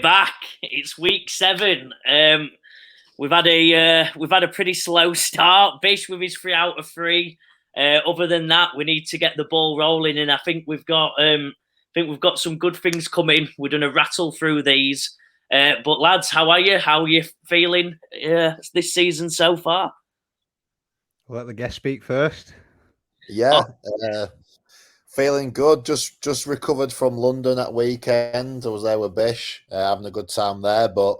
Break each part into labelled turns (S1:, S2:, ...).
S1: back. It's week 7. We've had a pretty slow start. Bish with his 3 out of 3. Other than that, we need to get the ball rolling, and I think we've got some good things coming. We're going to rattle through these. But lads, how are you? How are you feeling this season so far?
S2: I'll let the guest speak first.
S3: Yeah, feeling good. Just recovered from London at weekend. I was there with Bish, having a good time there. But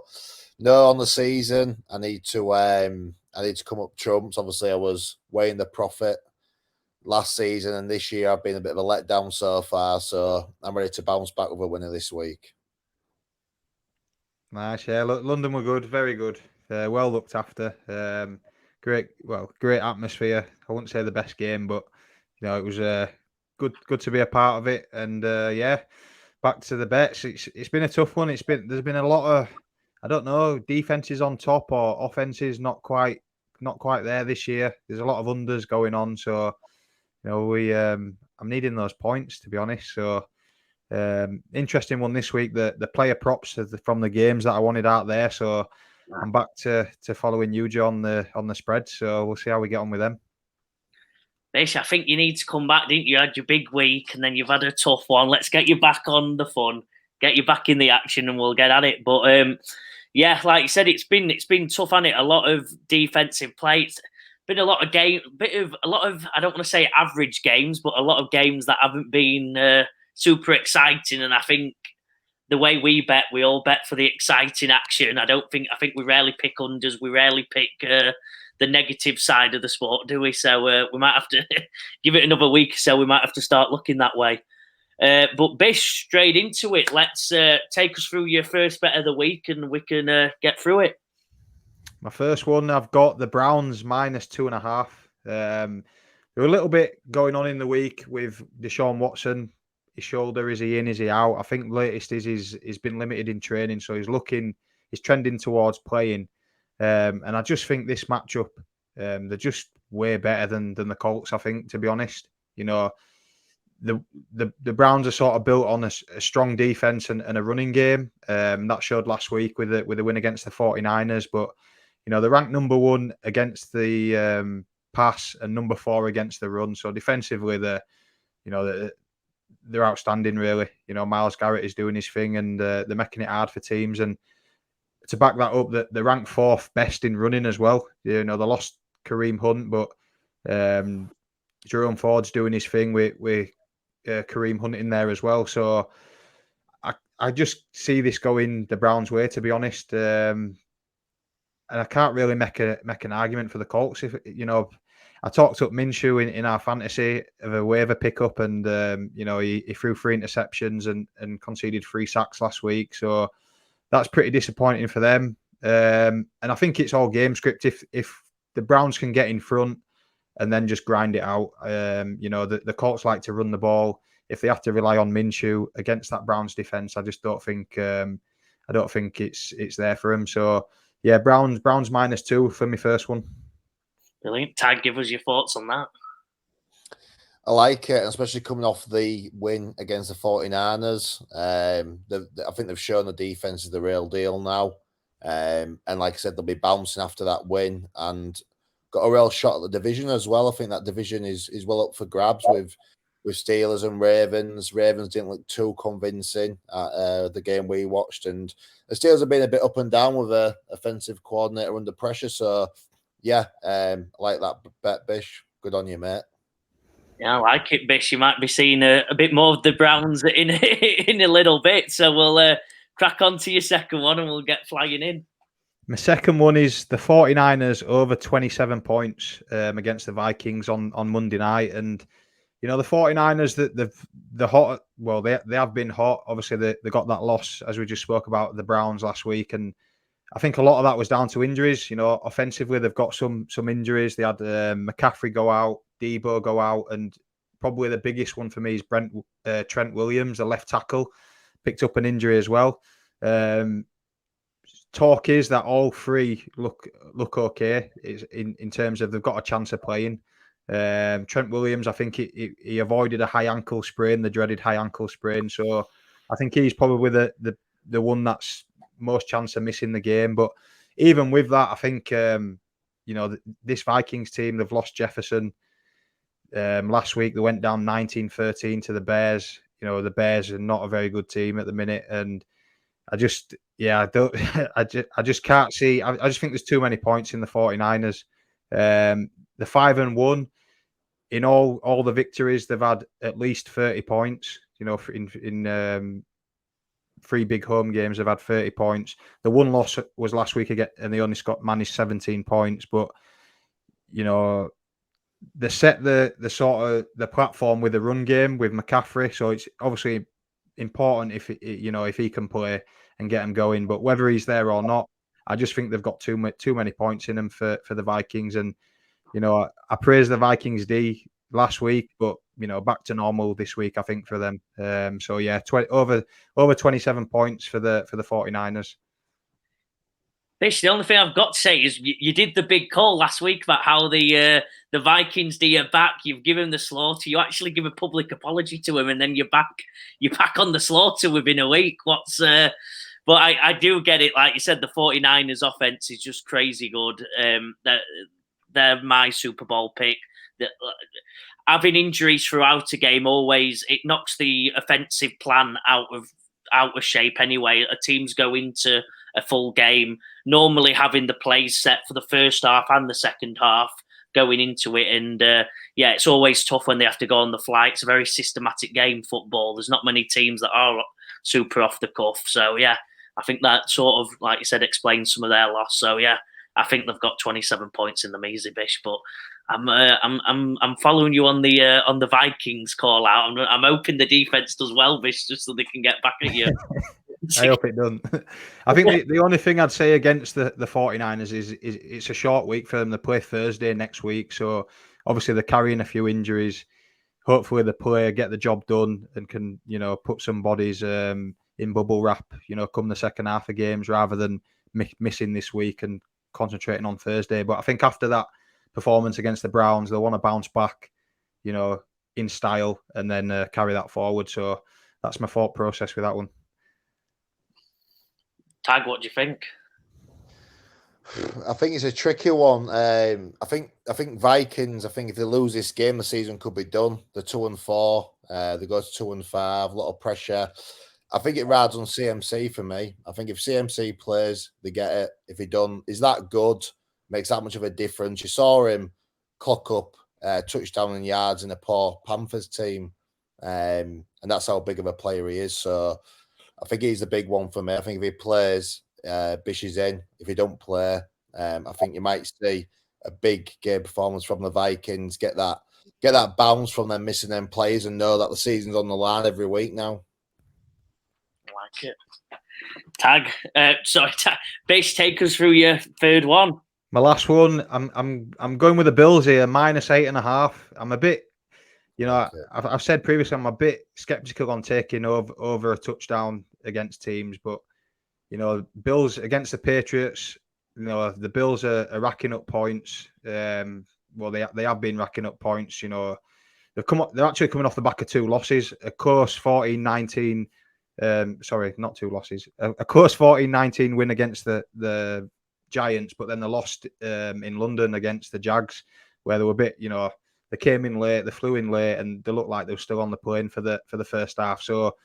S3: no, on the season, I need to come up trumps. Obviously, I was weighing the profit last season, and this year I've been a bit of a letdown so far. So I'm ready to bounce back with a winner this week.
S2: Nice, yeah. Look, London were good, very good. Well looked after. Great atmosphere. I wouldn't say the best game, but it was good to be a part of it. And yeah, back to the bets. It's been a tough one. There's been a lot of, I don't know, defenses on top or offenses not quite there this year. There's a lot of unders going on, so I'm needing those points, to be honest. So interesting one this week. The player props from the games that I wanted out there. So I'm back to following you, John, on the spread. So we'll see how we get on with them.
S1: Bish, I think you need to come back, didn't you? You had your big week and then you've had a tough one. Let's get you back on the fun, get you back in the action, and we'll get at it. But yeah, like you said, it's been tough, hasn't it? A lot of defensive play. It's been a lot of I don't want to say average games, but a lot of games that haven't been super exciting. And I think the way we all bet for the exciting action. I think we rarely pick unders. We rarely pick the negative side of the sport, do we? So we might have to give it another week. So we might have to start looking that way. But Bish, straight into it. Let's take us through your first bet of the week, and we can get through it.
S2: My first one, I've got the Browns -2.5. There were a little bit going on in the week with Deshaun Watson. His shoulder, is he in, is he out? I think latest is he's been limited in training, so he's trending towards playing. And I just think this matchup, they're just way better than the Colts, I think, to be honest. The Browns are sort of built on a strong defense and a running game. That showed last week with a win against the 49ers. But, they're ranked number 1 against the pass and number 4 against the run. So defensively, they're outstanding, really. Myles Garrett is doing his thing, and they're making it hard for teams. And to back that up, that they're ranked 4th best in running as well. They lost Kareem Hunt, but Jerome Ford's doing his thing with Kareem Hunt in there as well. So I just see this going the Browns' way, to be honest. And I can't really make an argument for the Colts. If I talked up Minshew in our fantasy of a waiver pickup, and he threw 3 interceptions and conceded 3 sacks last week. So that's pretty disappointing for them. And I think it's all game script. If the Browns can get in front and then just grind it out, the Colts like to run the ball. If they have to rely on Minshew against that Browns defense, I just don't think it's there for them. So yeah, Browns -2 for my first one.
S1: Brilliant. Tag, give us your thoughts on that.
S3: I like it, especially coming off the win against the 49ers. I think they've shown the defense is the real deal now. And like I said, they'll be bouncing after that win and got a real shot at the division as well. I think that division is well up for grabs with Steelers and Ravens. Ravens didn't look too convincing at the game we watched. And the Steelers have been a bit up and down with a offensive coordinator under pressure. So, yeah, I like that bet, Bish. Good on you, mate.
S1: Yeah, I like it, Bish. You might be seeing a bit more of the Browns in a little bit. So we'll crack on to your second one and we'll get flying in.
S2: My second one is the 49ers over 27 points against the Vikings on Monday night. And, the 49ers, they're hot. Well, they have been hot. Obviously, they got that loss, as we just spoke about, the Browns last week. And I think a lot of that was down to injuries. Offensively, they've got some injuries. They had McCaffrey go out, Debo go out, and probably the biggest one for me is Trent Williams, the left tackle, picked up an injury as well. Talk is that all 3 look okay in terms of they've got a chance of playing. Trent Williams, I think he avoided a high ankle sprain, the dreaded high ankle sprain. So I think he's probably the one that's most chance of missing the game. But even with that, I think this Vikings team, they've lost Jefferson. Last week they went down 19-13 to the Bears. The Bears are not a very good team at the minute, and I just can't see. I just think there's too many points in the 49ers. The 5-1 in all the victories, they've had at least 30 points. In 3 big home games, they've had 30 points. The one loss was last week again, and they only managed 17 points. But they set the sort of the platform with the run game with McCaffrey, so it's obviously important if he can play and get him going. But whether he's there or not, I just think they've got too many points in them for the Vikings. And I praised the Vikings D last week, but back to normal this week, I think, for them. So yeah, over 27 points for the 49ers.
S1: Bish, the only thing I've got to say is you did the big call last week about how the Vikings D are back. You've given him the slaughter. You actually give a public apology to him, and then you're back on the slaughter within a week. But I do get it. Like you said, the 49ers offense is just crazy good. They're my Super Bowl pick. Having injuries throughout a game always it knocks the offensive plan out of shape anyway. A team's go into a full game normally having the plays set for the first half and the second half going into it, and it's always tough when they have to go on the fly. It's a very systematic game, football. There's not many teams that are super off the cuff. So yeah, I think that sort of, like you said, explains some of their loss. So yeah, I think they've got 27 points in the Measy, Bish, but I'm following you on the Vikings call out. I'm hoping the defense does well, Bish, just so they can get back at you.
S2: I hope it doesn't. I think the only thing I'd say against the 49ers is it's a short week for them. They play Thursday next week, so obviously they're carrying a few injuries. Hopefully the player get the job done and can put some bodies in bubble wrap come the second half of games rather than missing this week and concentrating on Thursday. But I think after that performance against the Browns, they'll want to bounce back in style and then carry that forward. So that's my thought process with that one.
S1: Tag, what do you think?
S3: I think it's a tricky one. I think Vikings. I think if they lose this game, the season could be done. They're 2-4. They go to 2-5. A lot of pressure. I think it rides on CMC for me. I think if CMC plays, they get it. If he don't, is that good? Makes that much of a difference. You saw him clock up touchdown and yards in a poor Panthers team, and that's how big of a player he is. So I think he's the big one for me. I think if he plays, Bish is in. If he don't play, I think you might see a big game performance from the Vikings. Get that bounce from them missing them players and know that the season's on the line every week now.
S1: I like it. Tag, Bish, take us through your third one.
S2: My last one, I'm going with the Bills here, -8.5. I'm a bit. I've said previously I'm a bit skeptical on taking over a touchdown against teams, but Bills against the Patriots, the Bills are racking up points. Well, they have been racking up points. They're actually coming off the back of 2 losses. Of course, 14-19. Sorry, not 2 losses. Of course, 14-19 win against the Giants, but then they lost in London against the Jags, where they were a bit, they came in late, they flew in late, and they looked like they were still on the plane for the first half. So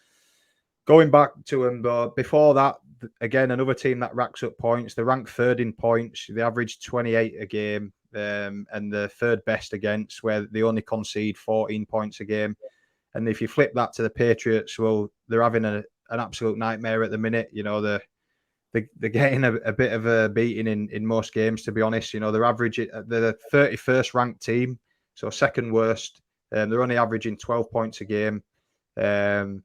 S2: going back to them, but before that, again, another team that racks up points. They're ranked 3rd in points. They average 28 a game, and the 3rd best against, where they only concede 14 points a game. And if you flip that to the Patriots, well, they're having an absolute nightmare at the minute. They're getting a bit of a beating in most games, to be honest. They're averaging, they're the 31st ranked team, so 2nd worst. They're only averaging 12 points a game. And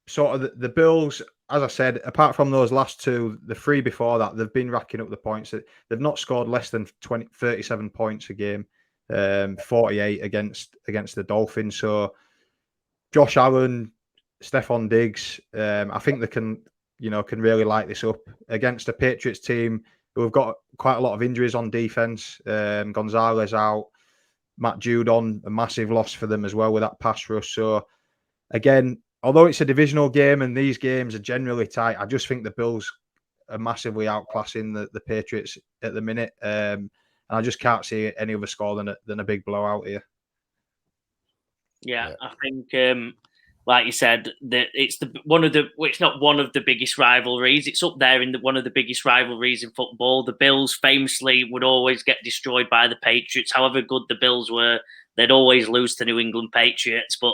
S2: sort of the Bills, as I said, apart from those last 2, the 3 before that, they've been racking up the points. They've not scored less than 37 points a game, 48 against the Dolphins. So Josh Allen, Stephon Diggs, I think they can really light this up against a Patriots team who have got quite a lot of injuries on defense. Gonzalez out, Matt Judon, a massive loss for them as well with that pass rush. So again, although it's a divisional game and these games are generally tight, I just think the Bills are massively outclassing the Patriots at the minute. And I just can't see any other score than a big blowout here.
S1: Yeah. I think, like you said, that it's not one of the biggest rivalries. It's up there in one of the biggest rivalries in football. The Bills famously would always get destroyed by the Patriots. However good the Bills were, they'd always lose to New England Patriots. But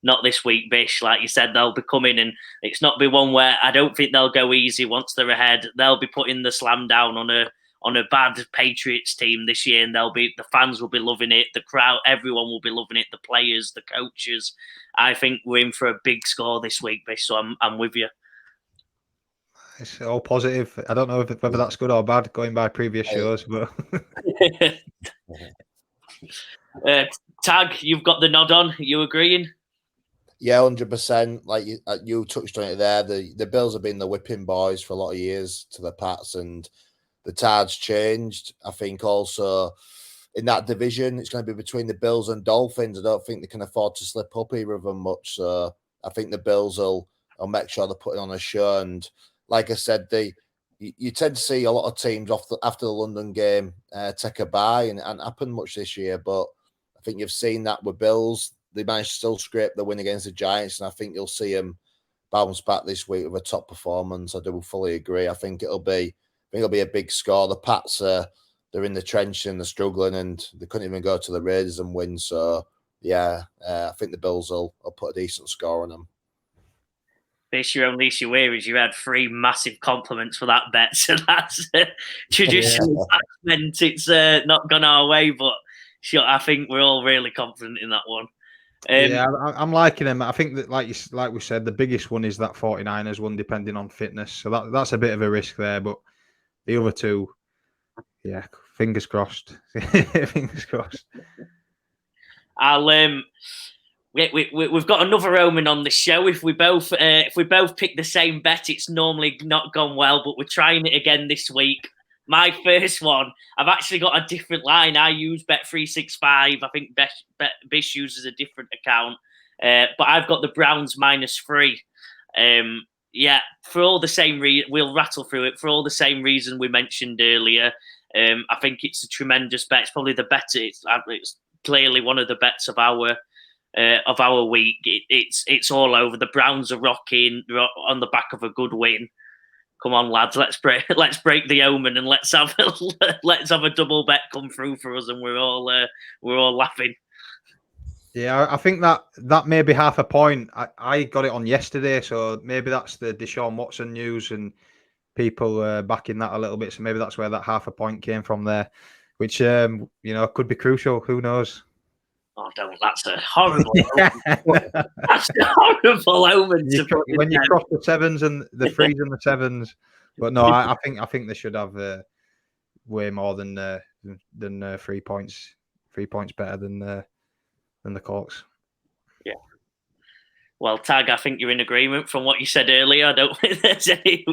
S1: not this week, Bish. Like you said, they'll be coming, and it's not be one where I don't think they'll go easy once they're ahead. They'll be putting the slam down on a bad Patriots team this year, and the fans will be loving it. The crowd, everyone will be loving it. The players, the coaches. I think we're in for a big score this week, Bish. So I'm with you.
S2: It's all positive. I don't know whether that's good or bad, going by previous shows, but
S1: Tag, you've got the nod on. You agreeing?
S3: Yeah, 100%. Like you touched on it there. The Bills have been the whipping boys for a lot of years to the Pats, and the tide's changed. I think also in that division, it's going to be between the Bills and Dolphins. I don't think they can afford to slip up either of them much. So I think the Bills will make sure they're putting on a show. And like I said, you tend to see a lot of teams after the London game take a bye, and it hasn't happened much this year. But I think you've seen that with Bills. They managed to still scrape the win against the Giants, and I think you'll see them bounce back this week with a top performance. I do fully agree. I think it'll be a big score. The Pats they're in the trench and they're struggling, and they couldn't even go to the Raiders and win. So yeah, I think the Bills will put a decent score on them.
S1: Bish, your only issue here is you had 3 massive compliments for that bet, so that's traditionally meant it's not gone our way, but sure, I think we're all really confident in that one.
S2: Yeah, I'm liking them. I think that, like we said, the biggest one is that 49ers one, depending on fitness. So that's a bit of a risk there, but the other two, yeah, fingers crossed. Fingers crossed.
S1: We've got another omen on the show. If we both pick the same bet, it's normally not gone well, but we're trying it again this week. My first one, I've actually got a different line. I use Bet365. I think Bish uses a different account. But I've got the Browns -3. Yeah, for all the same reason, we'll rattle through it. For all the same reason we mentioned earlier, I think it's a tremendous bet. It's probably the better. It's clearly one of the bets of our week. It's all over. The Browns are rocking on the back of a good win. Come on, lads, let's break the omen and let's have a double bet come through for us, and we're all laughing.
S2: Yeah, I think that may be half a point. I got it on yesterday, so maybe that's the Deshaun Watson news and people backing that a little bit. So maybe that's where that half a point came from there, which could be crucial. Who knows?
S1: Oh, don't! That's a horrible omen. That's a horrible omen.
S2: When you cross the 7s and the 3s and the 7s, but no, I think they should have way more than 3 points. 3 points better than the Colts.
S1: Yeah. Well, Tag, I think you're in agreement from what you said earlier. I don't think there's any.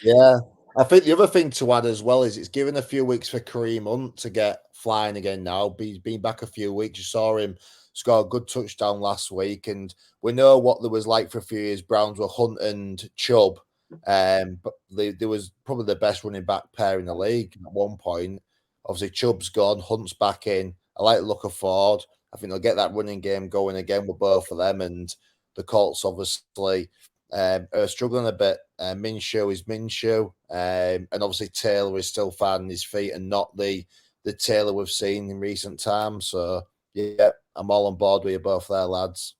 S3: Yeah. I think the other thing to add as well is it's given a few weeks for Kareem Hunt to get flying again now. He's been back a few weeks. You saw him score a good touchdown last week, and we know what there was like for a few years. Browns were Hunt and Chubb, but there was probably the best running back pair in the league at one point. Obviously, Chubb's gone, Hunt's back in. I like the look of Ford. I think they'll get that running game going again with both of them, and the Colts obviously are struggling a bit. Minshew is Minshew, and obviously Taylor is still finding his feet and not the Taylor we've seen in recent times. So yeah, I'm all on board with you both there, lads.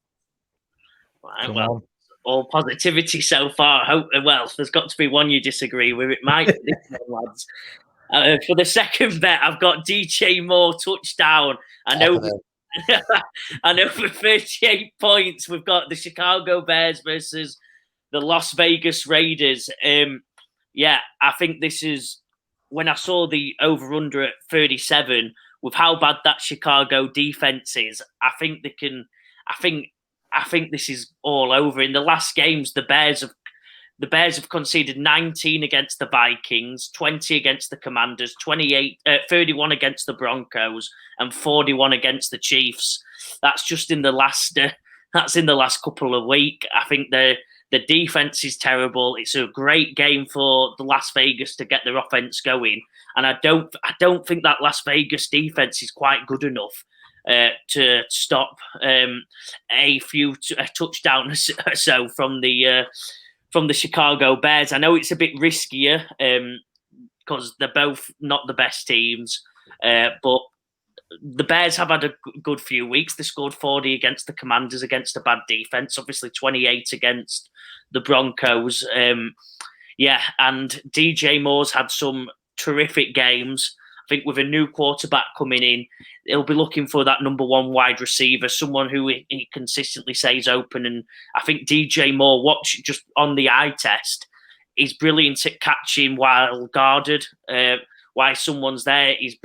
S1: Right, well, all positivity so far. Well, there's got to be one you disagree with. It might be this one, lads. For the second bet, I've got DJ Moore touchdown. I know for 38 points, we've got the Chicago Bears versus the Las Vegas Raiders. Yeah, I think this is, when I saw the over-under at 37, with how bad that Chicago defense is, I think this is all over. In the last games, the Bears have conceded 19 against the Vikings, 20 against the Commanders, 31 against the Broncos, and 41 against the Chiefs. That's just in the last That's in the last couple of weeks. I think the defense is terrible. It's a great game for the Las Vegas to get their offense going, and I don't think that Las Vegas defense is quite good enough to stop a few touchdowns or so from the Chicago Bears. I know it's a bit riskier because they're both not the best teams, but the Bears have had a good few weeks. They scored 40 against the Commanders against a bad defense, obviously 28 against the Broncos. And DJ Moore's had some terrific games. I think with a new quarterback coming in, he'll be looking for that number one wide receiver, someone who he consistently stays open. And I think DJ Moore, watch just on the eye test, he's brilliant at catching while guarded. Why someone's there, he's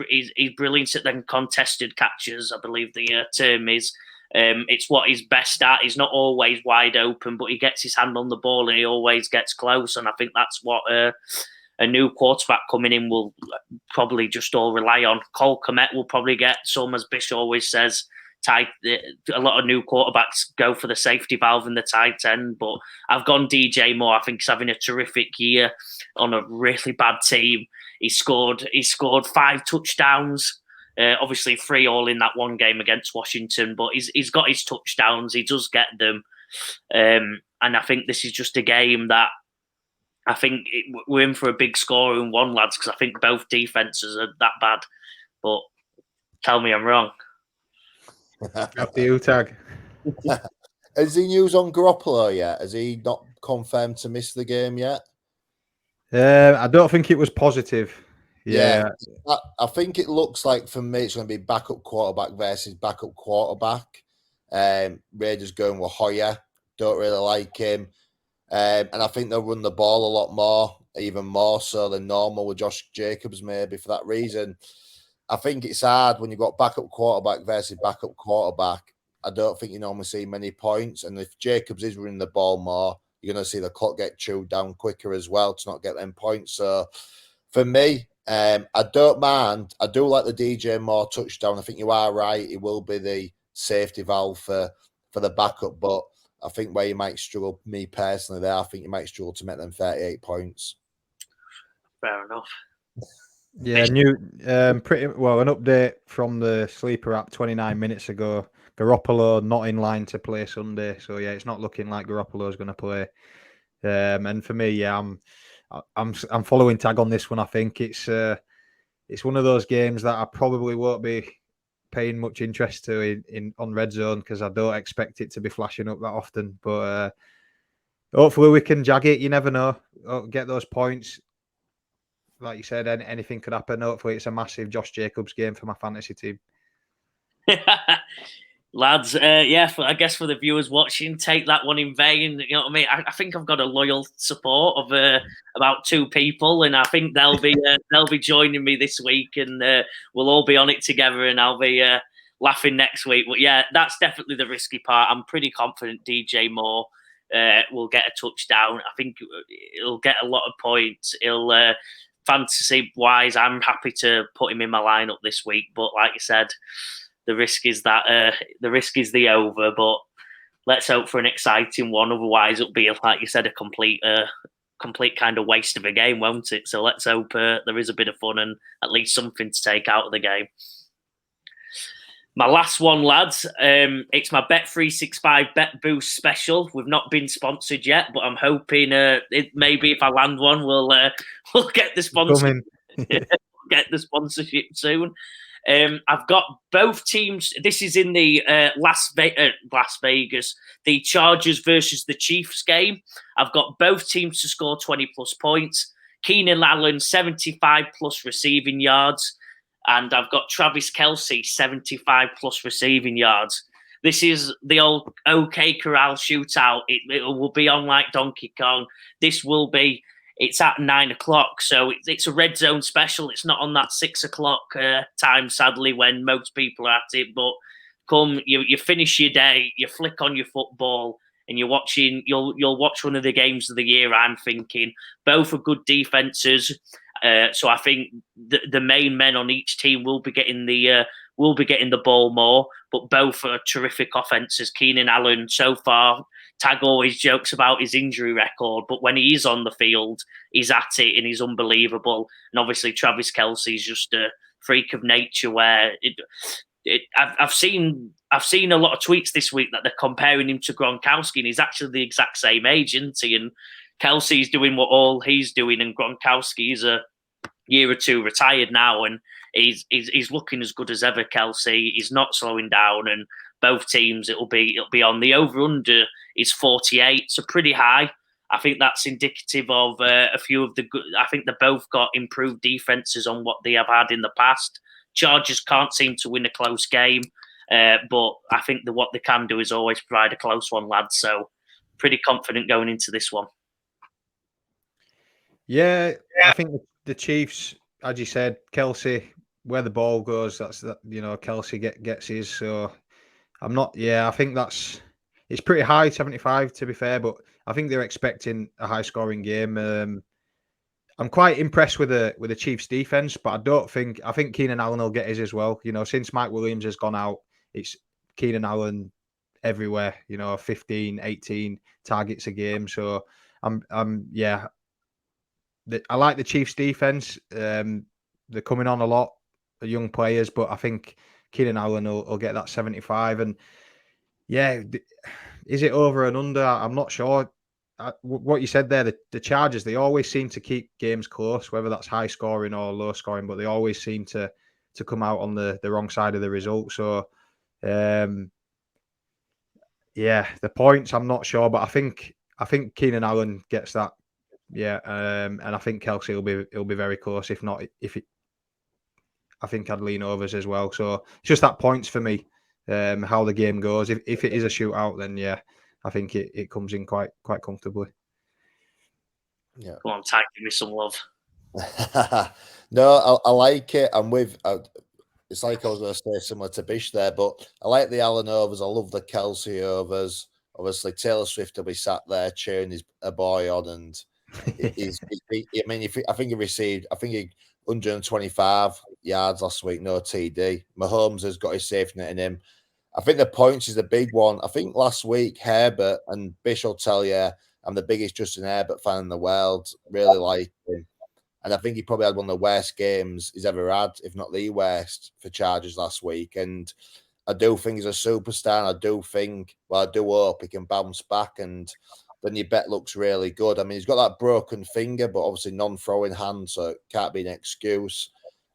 S1: brilliant at them contested catches, I believe the term is. It's what he's best at. He's not always wide open, but he gets his hand on the ball and he always gets close. And I think that's what a new quarterback coming in will probably just all rely on. Cole Kmet will probably get some, as Bish always says. A lot of new quarterbacks go for the safety valve and the tight end, but I've gone DJ Moore. I think he's having a terrific year on a really bad team. He scored 5 touchdowns, obviously 3 all in that one game against Washington, but he's got his touchdowns. He does get them. And I think this is just a game that I think we're in for a big score in one, lads, because I think both defenses are that bad. But tell me I'm wrong.
S2: After you, Tag.
S3: Has he news on Garoppolo yet? Has he not confirmed to miss the game yet?
S2: I don't think it was positive. Yeah.
S3: I think it looks like for me it's going to be backup quarterback versus backup quarterback. Raiders going with Hoyer. Don't really like him. And I think they'll run the ball a lot more, even more so than normal with Josh Jacobs, maybe for that reason. I think it's hard when you've got backup quarterback versus backup quarterback. I don't think you normally see many points. And if Jacobs is running the ball more, you're going to see the clock get chewed down quicker as well to not get them points. So for me, I don't mind. I do like the DJ Moore touchdown. I think you are right. It will be the safety valve for the backup. But I think where you might struggle, me personally, there, I think you might struggle to make them 38 points.
S1: Fair enough.
S2: Yeah, pretty well. An update from the Sleeper app 29 minutes ago. Garoppolo not in line to play Sunday, so yeah, it's not looking like Garoppolo's going to play. And for me, yeah, I'm following Tag on this one. I think it's one of those games that I probably won't be paying much interest to on Red Zone because I don't expect it to be flashing up that often. But hopefully we can jag it. You never know. Get those points. Like you said, anything could happen. Hopefully it's a massive Josh Jacobs game for my fantasy team.
S1: Lads, I guess for the viewers watching, take that one in vain. You know what I mean? I think I've got a loyal support of about 2 people, and I think they'll be joining me this week, and we'll all be on it together, and I'll be laughing next week. But yeah, that's definitely the risky part. I'm pretty confident DJ Moore will get a touchdown. I think he'll get a lot of points. He'll fantasy wise, I'm happy to put him in my lineup this week. But like you said, the risk is the over, but let's hope for an exciting one. Otherwise, it'll be, like you said, a complete kind of waste of a game, won't it? So let's hope there is a bit of fun and at least something to take out of the game. My last one, lads, it's my Bet365 Bet Boost special. We've not been sponsored yet, but I'm hoping maybe if I land one, we'll get the sponsor. Get the sponsorship soon. I've got both teams. This is in the Las Vegas, the Chargers versus the Chiefs game. I've got both teams to score 20 plus points. Keenan Allen, 75 plus receiving yards. And I've got Travis Kelce, 75 plus receiving yards. This is the old OK Corral shootout. It will be on like Donkey Kong. It's at 9 o'clock, so it's a red zone special. It's not on that 6 o'clock time, sadly, when most people are at it. But come, you finish your day, you flick on your football, and you'll watch one of the games of the year. I'm thinking both are good defenses. So I think the main men on each team will be getting the will be getting the ball more, but both are terrific offences. Keenan Allen, so far, Tag always jokes about his injury record, but when he is on the field, he's at it and he's unbelievable. And obviously, Travis Kelce's just a freak of nature. I've seen a lot of tweets this week that they're comparing him to Gronkowski, and he's actually the exact same age, isn't he? And Kelsey's doing what all he's doing, and Gronkowski's a year or two retired now, and he's looking as good as ever. Kelsey, he's not slowing down, and both teams it'll be on. The over under is 48, so pretty high. I think that's indicative of a few of the good. I think they both got improved defenses on what they have had in the past. Chargers can't seem to win a close game, but I think that what they can do is always provide a close one, lads. So pretty confident going into this one.
S2: Yeah, I think the Chiefs, as you said, Kelsey, where the ball goes, that's that. Kelsey gets his. So I'm not. Yeah, I think it's pretty high, 75 to be fair, but I think they're expecting a high scoring game. I'm quite impressed with the Chiefs defense, but I think Keenan Allen will get his as well. Since Mike Williams has gone out, it's Keenan Allen everywhere. 15, 18 targets a game. So I like the Chiefs defense. They're coming on a lot, the young players, but I think Keenan Allen will get that 75. And yeah, is it over and under? I'm not sure. What you said there, the Chargers, they always seem to keep games close, whether that's high scoring or low scoring, but they always seem to come out on the wrong side of the result. So, the points, I'm not sure, but I think Keenan Allen gets that. Yeah, and I think Kelsey will be very close. If not, I think I'd lean overs as well. So it's just that points for me. How the game goes. If it is a shootout, then yeah, I think it comes in quite comfortably.
S3: Yeah.
S1: Come on, Tag, give me some love.
S3: No, I like it. I'm with. It's like I was going to say similar to Bish there, but I like the Allen overs. I love the Kelsey overs. Obviously, Taylor Swift will be sat there cheering his boy on, and I think he received 125 yards last week, no TD. Mahomes has got his safety net in him. I think the points is a big one. I think last week Herbert, and Bish will tell you I'm the biggest Justin Herbert fan in the world. Really like him. And I think he probably had one of the worst games he's ever had, if not the worst, for Chargers last week. And I do think he's a superstar. And I do hope he can bounce back. And then your bet looks really good. I mean, he's got that broken finger, but obviously non-throwing hand, so it can't be an excuse.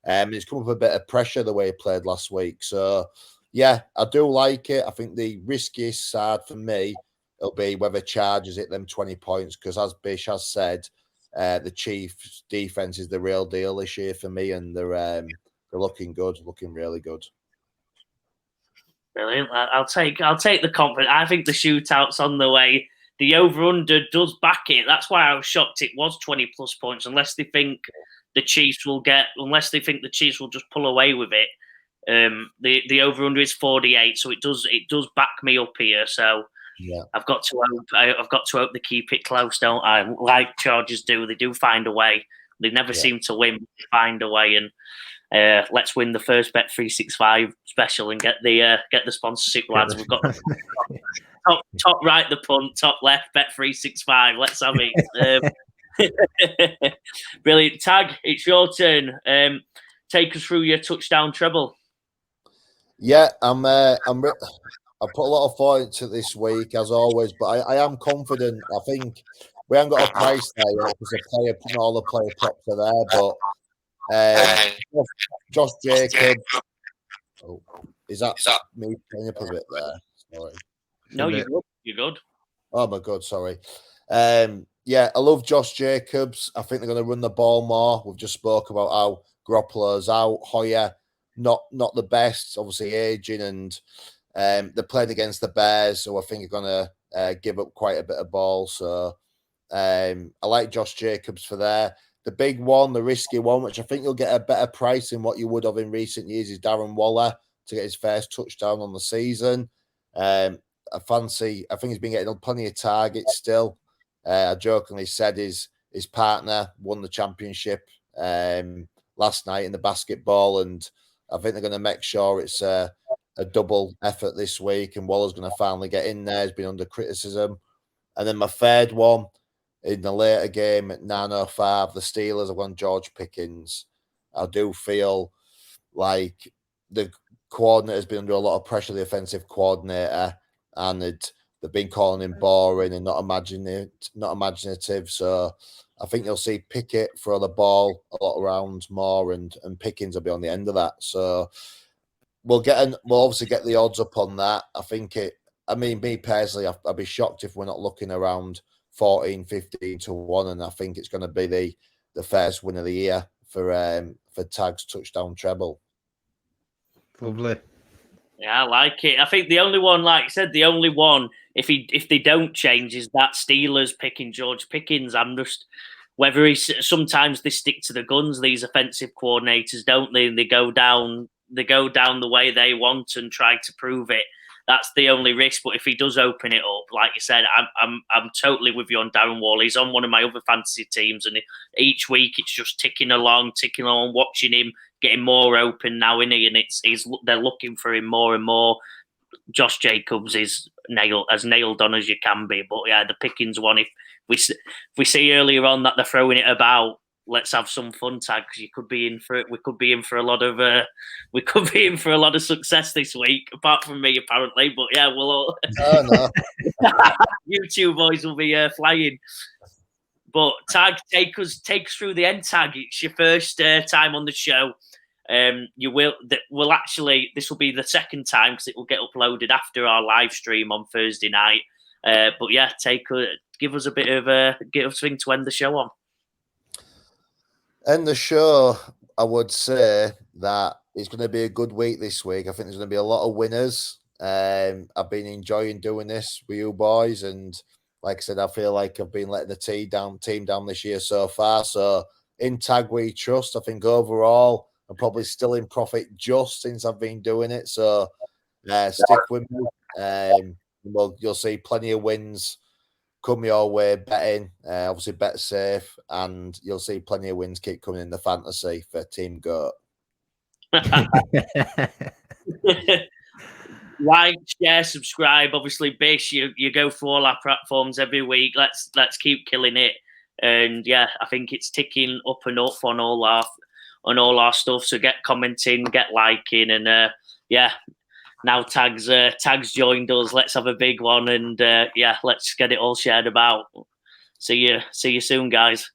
S3: He's come up with a bit of pressure the way he played last week. So, yeah, I do like it. I think the riskiest side for me will be whether Chargers hit them 20 points, because as Bish has said, the Chiefs' defense is the real deal this year for me, and they're looking good, looking really good.
S1: Brilliant. I'll take the confidence. I think the shootout's on the way. The over-under does back it. That's why I was shocked it was 20 plus points, unless they think the Chiefs will just pull away with it. The over-under is 48, so it does back me up here. So yeah, I've got to hope they keep it close, don't I? Like Chargers do, they do find a way. They never seem to win, but they find a way. And let's win the first Bet 365 special and get the sponsorship, lads. We've got top right the punt, top left Bet 365. Let's have it. Brilliant. Tag, it's your turn. Take us through your touchdown treble.
S3: Yeah, I put a lot of thought into this week, as always, but I am confident. I think we haven't got a price there yet because not all the player props are there, but Josh Jacobs. Oh, is that me playing up a bit there? Sorry.
S1: No, you're good. You're good.
S3: Oh my God, sorry. Yeah, I love Josh Jacobs. I think they're going to run the ball more. We've just spoke about how Garoppolo's out. Hoyer, not the best, obviously aging, and they're playing against the Bears, so I think they're going to give up quite a bit of ball. So I like Josh Jacobs for there. The big one, the risky one, which I think you'll get a better price than what you would have in recent years, is Darren Waller to get his first touchdown on the season. I think he's been getting plenty of targets still. I jokingly said his partner won the championship last night in the basketball, and I think they're going to make sure it's a double effort this week, and Waller's going to finally get in there. He's been under criticism. And then my third one in the later game at 9:05, the Steelers have won George Pickens. I do feel like the coordinator's been under a lot of pressure, the offensive coordinator, and they've been calling him boring and not imaginative. So I think you'll see Pickett throw the ball a lot around more, and Pickens will be on the end of that. So we'll obviously get the odds up on that. I think me personally, I'd be shocked if we're not looking around 14, 15 to 1, and I think it's going to be the first win of the year for Tag's touchdown treble.
S2: Lovely.
S1: Yeah, I like it. I think the only one, like I said, if they don't change is that Steelers picking George Pickens. I'm just sometimes they stick to the guns. These offensive coordinators, don't they? They go down the way they want and try to prove it. That's the only risk. But if he does open it up, like you said, I'm totally with you on Darren Waller. He's on one of my other fantasy teams, and each week it's just ticking along, watching him getting more open now, isn't he? And they're looking for him more and more. Josh Jacobs is nailed on as you can be. But yeah, the Pickens one, if we see earlier on that they're throwing it about, let's have some fun, Tag, because you could be in for it. We could be in for a lot of success this week, apart from me apparently. But yeah, we'll all you two boys will be flying. But Tag, take us through the end, Tag. It's your first time on the show. This will be the second time because it will get uploaded after our live stream on Thursday night. But yeah, give us a bit of a thing to end the show on.
S3: End the show, I would say that it's going to be a good week this week. I think there's going to be a lot of winners. I've been enjoying doing this with you boys, and like I said, I feel like I've been letting the team down this year so far. So in Tag we trust. I think overall I'm probably still in profit just since I've been doing it. So stick with me. You'll see plenty of wins come your way betting. Obviously bet safe, and you'll see plenty of wins keep coming in the fantasy for Team Goat.
S1: Like, share, subscribe. Obviously, Bish, you go through all our platforms every week. Let's keep killing it. And yeah, I think it's ticking up and up on all our stuff. So get commenting, get liking, and yeah. Now Tag's joined us. Let's have a big one, and yeah, let's get it all shared about. See you soon, guys.